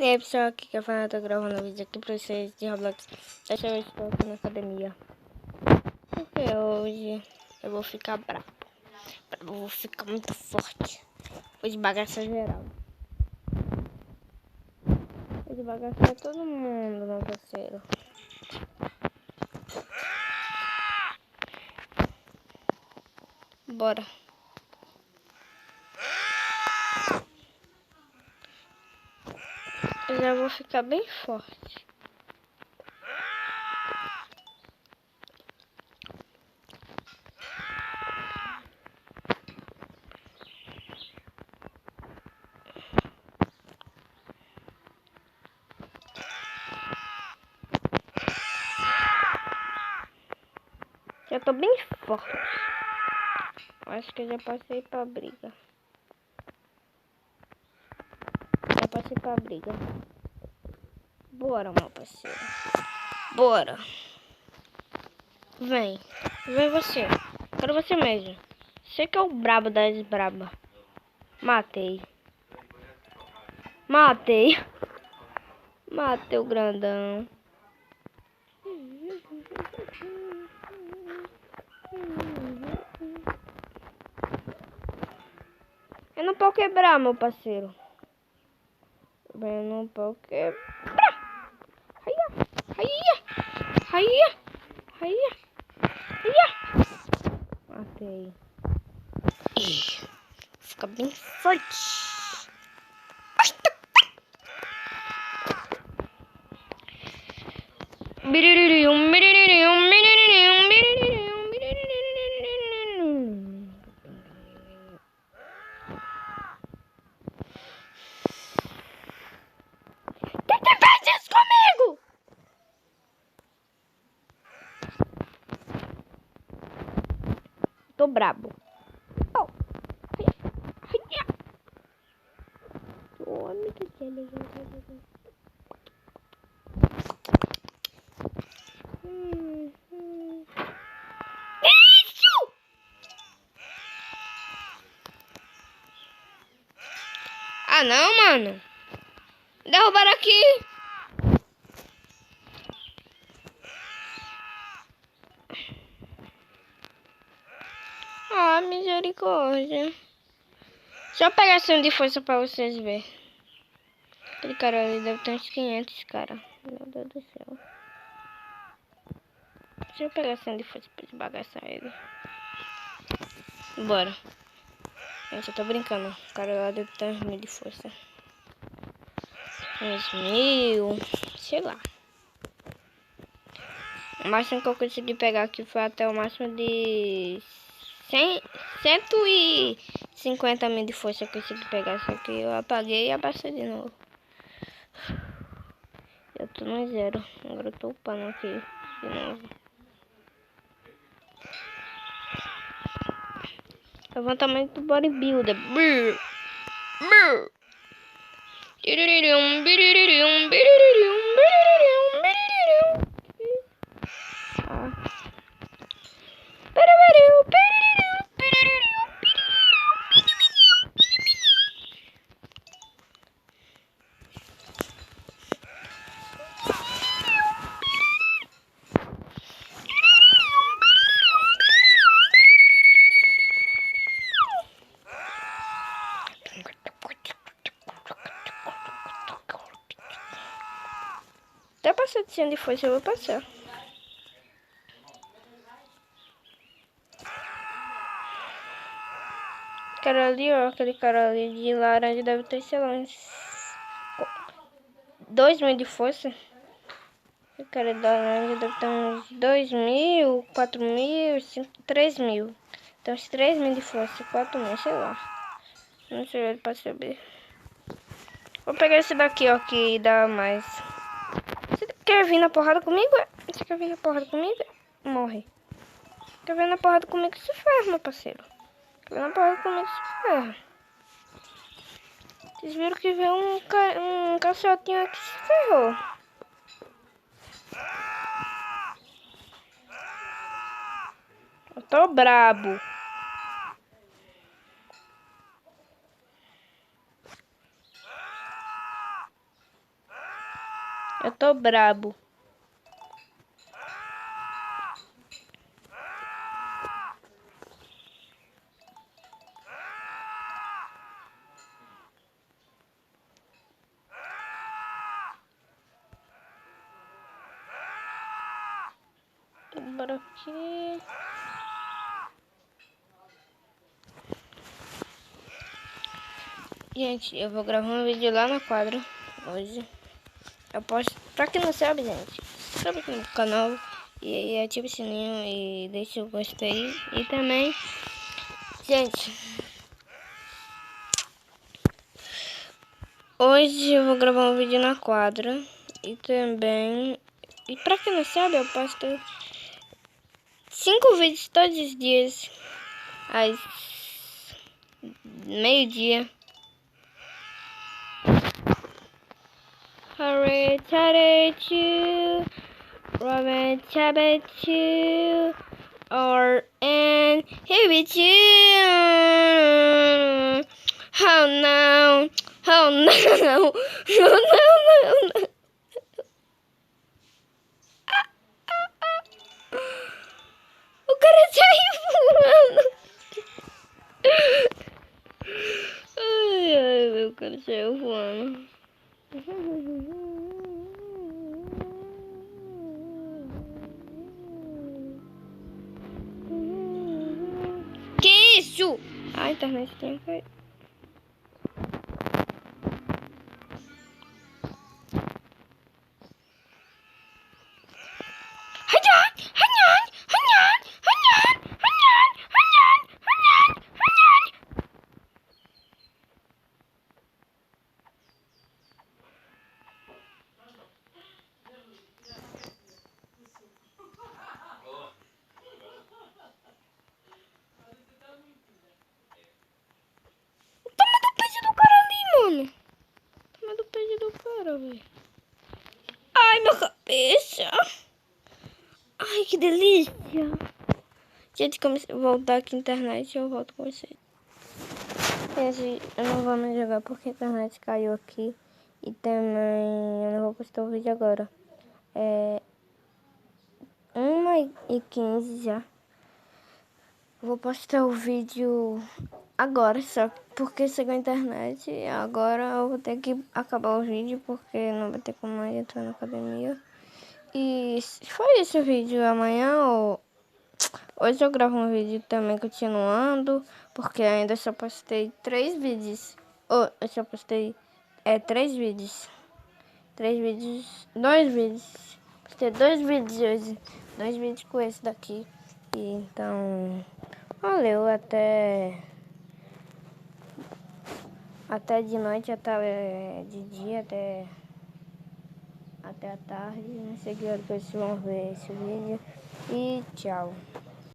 E aí pessoal, aqui que a Fana tá gravando um vídeo aqui pra vocês de Roblox. Dessa vez estou aqui na academia. Porque hoje eu vou ficar bravo. Eu vou ficar muito forte. Vou desbagaçar geral. Vou desbagaçar todo mundo, meu parceiro. Bora. Eu já vou ficar bem forte. Já tô bem forte. Acho que eu já passei pra briga. Já passei pra briga. Bora, meu parceiro. Bora. Vem. Vem você. Quero você mesmo. Você que é o brabo das braba. Matei. Matei. Matei o grandão. Eu não posso quebrar, meu parceiro. Eu não posso quebrar. Raia. Raia. Raia. Raia. Raia. Matei. Fica bem forte. Que faz isso comigo? Tô brabo. Oh. Homem que é legal. Isso! Ah não, mano. Derrubaram aqui. Ah, misericórdia. Deixa eu pegar ação de força pra vocês verem. Aquele cara ali deve ter uns 500, cara. Meu Deus do céu. Deixa eu pegar ação de força pra desbagaçar ele. Bora. Gente, eu tô brincando. O cara lá deve ter uns 1000 de força. Uns 1000. Sei lá. O máximo que eu consegui pegar aqui foi até o máximo de 150 mil de força que eu consegui pegar. Só que eu apaguei e abaixei de novo. Eu tô no 0. Agora eu tô upando aqui de novo. Levantamento do bodybuilder. Brrr. Brrr. Até passar de 100 de força, eu vou passar. Cara ali, ó, aquele cara ali de laranja deve ter, sei lá, uns 2000 de força. O cara de laranja deve ter uns 2000, 4000, 3000. Então uns 3000 de força, 4000, sei lá. Não sei pra saber. Vou pegar esse daqui, ó, que dá mais. Você quer vir na porrada comigo? Você quer vir na porrada comigo? Morre. Quer vir na porrada comigo? Se ferra, meu parceiro. Quer vir na porrada comigo? Se ferra. Vocês viram que veio um caçotinho aqui, se ferrou. Eu tô brabo. Eu tô brabo. Bora aqui. Gente, eu vou gravar um vídeo lá na quadra hoje. Eu posto, pra quem não sabe, gente, se inscreve aqui no canal e ativa o sininho e deixa o gostei. E também, gente, hoje eu vou gravar um vídeo na quadra e também, e pra quem não sabe, eu posto 5 vídeos todos os dias às meio-dia. Hurry, you, Robin, you, or and here with you. Oh no, oh no, no, no, no, no. O cara saiu voando. Ai, ai, meu cara saiu voando. Que isso? A internet tem que... Toma do peito do cara ali, mano. Toma do peito do cara, velho. Ai, minha cabeça. Ai, que delícia. Gente, como voltar aqui na internet, eu volto com vocês. Gente, eu não vou mais jogar porque a internet caiu aqui. E também eu não vou postar o vídeo agora. É 1h15 já. Vou postar o vídeo agora, só porque chegou a internet. E agora eu vou ter que acabar o vídeo porque não vai ter como mais entrar na academia. E foi esse o vídeo. Amanhã ou... Hoje eu gravo um vídeo também continuando, porque ainda só postei 3 vídeos. Eu só postei 3 vídeos. 3 vídeos, 2 vídeos. Postei 2 vídeos hoje. 2 vídeos com esse daqui. E então, valeu, até de noite, até de dia, até a tarde. Não sei que hora que vocês vão ver esse vídeo. E tchau.